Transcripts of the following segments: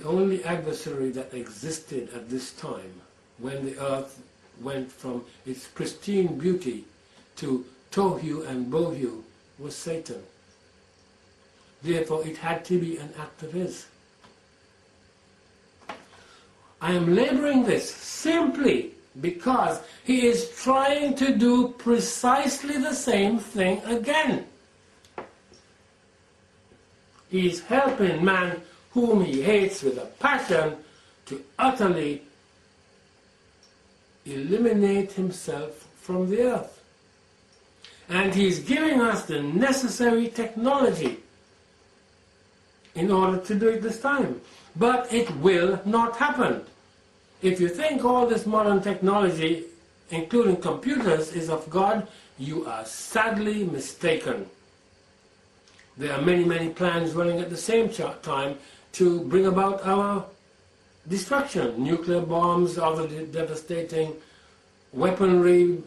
the only adversary that existed at this time, when the earth went from its pristine beauty to tohu and bohu, was Satan. Therefore, it had to be an act of his. I am laboring this simply because he is trying to do precisely the same thing again. He is helping man whom he hates with a passion to utterly eliminate himself from the earth. And he's giving us the necessary technology in order to do it this time. But it will not happen. If you think all this modern technology, including computers, is of God, you are sadly mistaken. There are many, many plans running at the same time to bring about our destruction. Nuclear bombs, other devastating weaponry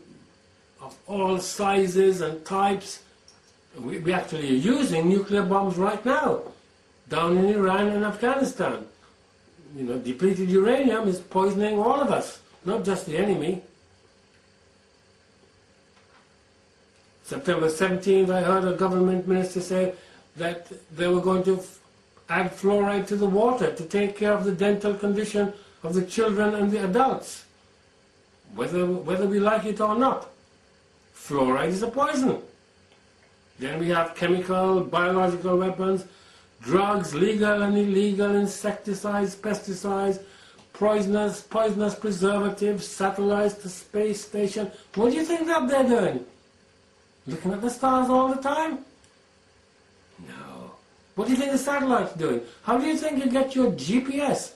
of all sizes and types. We actually are using nuclear bombs right now, down in Iran and Afghanistan. You know, depleted uranium is poisoning all of us, not just the enemy. September 17th, I heard a government minister say that they were going to add fluoride to the water to take care of the dental condition of the children and the adults, whether we like it or not. Fluoride is a poison. Then we have chemical, biological weapons, drugs, legal and illegal, insecticides, pesticides, poisonous preservatives, satellites, the space station. What do you think that they're doing? Looking at the stars all the time? No. What do you think the satellite's doing? How do you think you get your GPS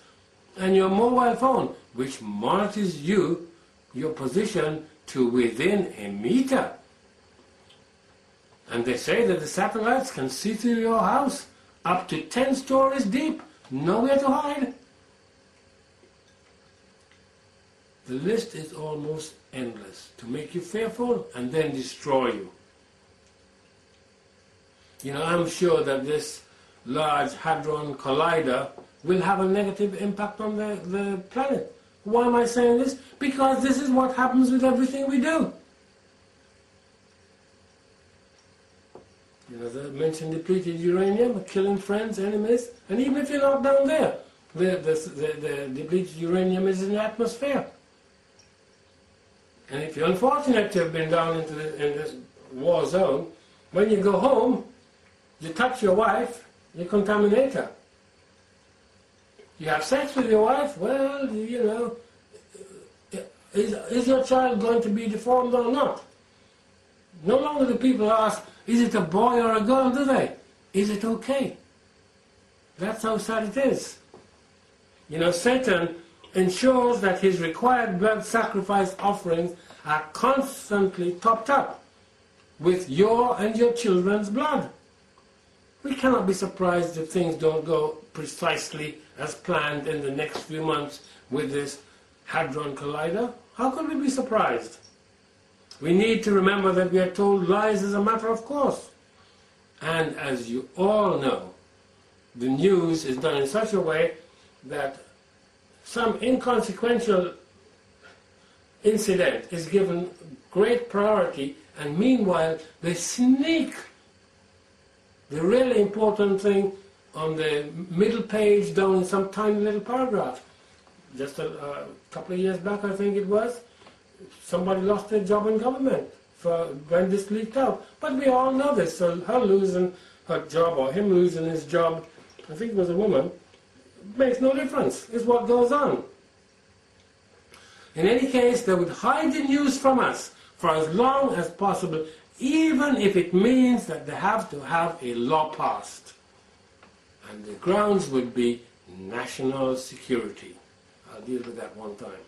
and your mobile phone, which monitors you, your position, to within a meter? And they say that the satellites can see through your house up to 10 stories deep, nowhere to hide. The list is almost endless, to make you fearful and then destroy you. You know, I'm sure that this large Hadron-Collider will have a negative impact on the planet. Why am I saying this? Because this is what happens with everything we do. You know, the mentioned depleted uranium, killing friends, enemies, and even if you're not down there, the depleted uranium is in the atmosphere. And if you're unfortunate to have been down in this war zone, when you go home, you touch your wife, you contaminate her. You have sex with your wife, well, you know, is your child going to be deformed or not? No longer do people ask, is it a boy or a girl, do they? Is it okay? That's how sad it is. You know, Satan ensures that his required blood sacrifice offerings are constantly topped up with your and your children's blood. We cannot be surprised if things don't go precisely as planned in the next few months with this Hadron-Collider. How could we be surprised? We need to remember that we are told lies as a matter of course. And as you all know, the news is done in such a way that some inconsequential incident is given great priority, and meanwhile they sneak the really important thing on the middle page down in some tiny little paragraph. Just a couple of years back, I think it was, somebody lost their job in government when this leaked out. But we all know this, so her losing her job or him losing his job, I think it was a woman, makes no difference. It's what goes on. In any case, they would hide the news from us for as long as possible, even if it means that they have to have a law passed. And the grounds would be national security. I'll deal with that one time.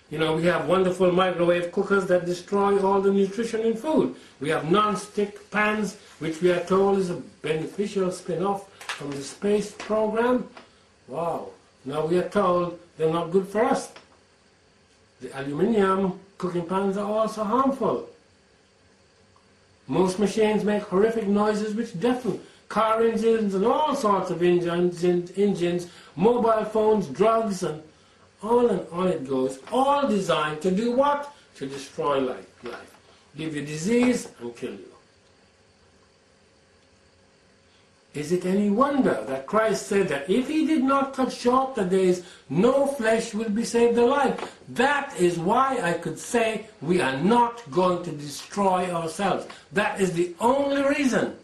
You know, we have wonderful microwave cookers that destroy all the nutrition in food. We have non-stick pans, which we are told is a beneficial spin-off from the space program. Wow. Now we are told they're not good for us. The aluminium cooking pans are also harmful. Most machines make horrific noises which deafen car engines and all sorts of engines, mobile phones, drugs, and on it goes, all designed to do what? To destroy life. Give you disease and kill you. Is it any wonder that Christ said that if he did not cut short the days, no flesh will be saved alive? That is why I could say we are not going to destroy ourselves. That is the only reason.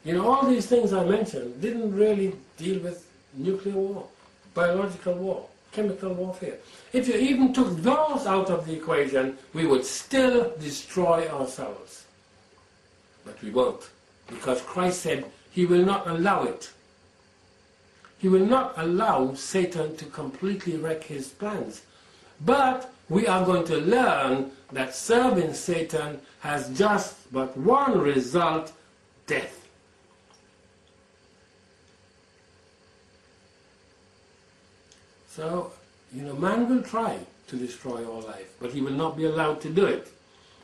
You know, all these things I mentioned didn't really deal with nuclear war, biological war, chemical warfare. If you even took those out of the equation, we would still destroy ourselves. But we won't, because Christ said he will not allow it. He will not allow Satan to completely wreck his plans. But we are going to learn that serving Satan has just but one result: death. So, you know, man will try to destroy all life, but he will not be allowed to do it.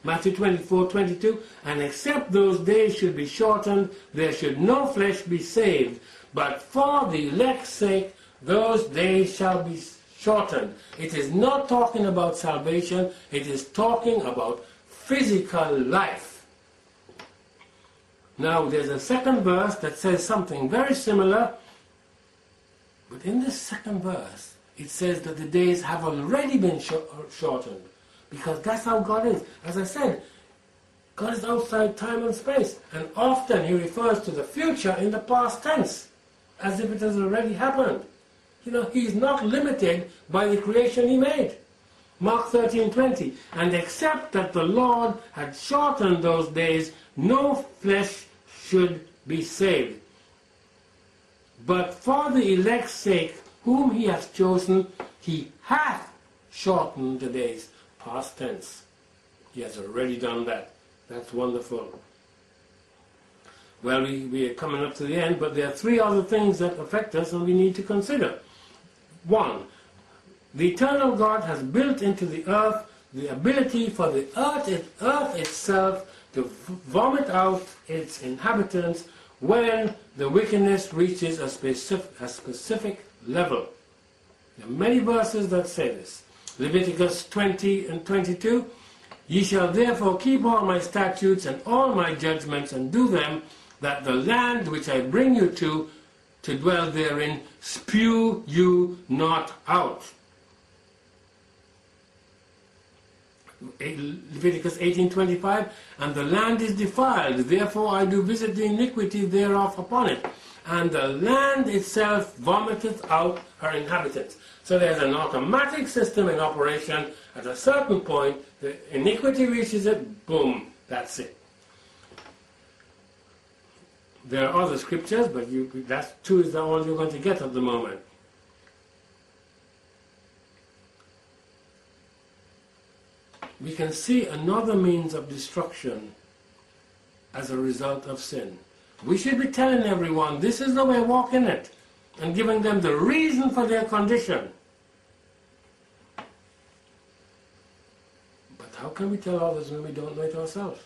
Matthew 24:22, and except those days should be shortened, there should no flesh be saved, but for the elect's sake, those days shall be shortened. It is not talking about salvation, it is talking about physical life. Now, there's a second verse that says something very similar, but in this second verse, it says that the days have already been shortened. Because that's how God is. As I said, God is outside time and space. And often he refers to the future in the past tense, as if it has already happened. You know, he's not limited by the creation he made. Mark 13:20, and except that the Lord had shortened those days, no flesh should be saved. But for the elect's sake, whom he hath chosen, he hath shortened the days. Past tense. He has already done that. That's wonderful. Well, we are coming up to the end, but there are three other things that affect us and we need to consider. One, the eternal God has built into the earth the ability for the earth itself to vomit out its inhabitants when the wickedness reaches a specific level. There are many verses that say this. Leviticus 20:22, ye shall therefore keep all my statutes and all my judgments and do them, that the land which I bring you to dwell therein, spew you not out. Leviticus 18:25, and the land is defiled, therefore I do visit the iniquity thereof upon it, and the land itself vomiteth out her inhabitants. So there's an automatic system in operation. At a certain point, the iniquity reaches it, boom, that's it. There are other scriptures, but that's two is all you're going to get at the moment. We can see another means of destruction as a result of sin. We should be telling everyone this is the way, walk in it, and giving them the reason for their condition. But how can we tell others when we don't know it ourselves?